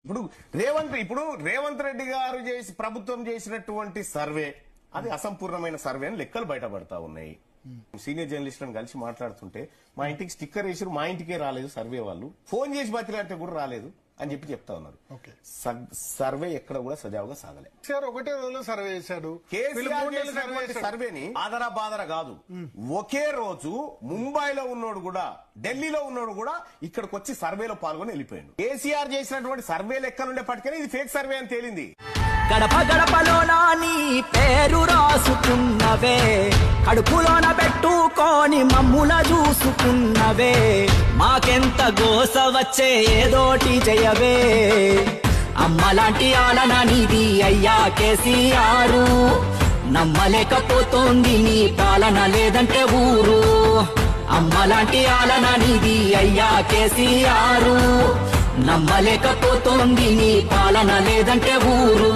ఇప్పుడు రేవంత్ రెడ్డి గారు ప్రభుత్వం చేసినటువంటి సర్వే అది అసంపూర్ణమైన సర్వే అని లెక్కలు బయటపడతా ఉన్నాయి. సీనియర్ జర్నలిస్టులను కలిసి మాట్లాడుతుంటే మా ఇంటికి స్టిక్కర్ వేసారు, మా ఇంటికే రాలేదు సర్వే వాళ్ళు, ఫోన్ చేసి బతిలాడితే కూడా రాలేదు అని చెప్తా ఉన్నారు. సర్వే ఎక్కడ కూడా సజావుగా సాగలే. ఒకటే రోజులో సర్వే చేశాడు. సర్వేని ఆదరా బాదరా కాదు, ఒకే రోజు ముంబైలో ఉన్నోడు కూడా ఢిల్లీలో ఉన్నోడు కూడా ఇక్కడికి వచ్చి సర్వేలో పాల్గొని వెళ్ళిపోయాడు. కేసీఆర్ చేసినటువంటి సర్వే లెక్కలుండే పట్టుకని ఇది ఫేక్ సర్వే అని తేలింది. గడప గడపలోన నీ పేరు రాసుకున్నవే, కడుపులోన పెట్టుకొని మమ్ముల చూసుకున్నవే, మాకెంత గోస వచ్చే ఏదోటి జయవే, అమ్మలాంటి ఆలన నీది అయ్యా కేసీఆర్, నమ్మలేకపోతోంది నీ పాలన లేదంటే ఊరు, అమ్మలాంటి ఆలన నీది అయ్యా కేసీఆర్, నమ్మలేకపోతోంది నీ పాలన లేదంటే ఊరు.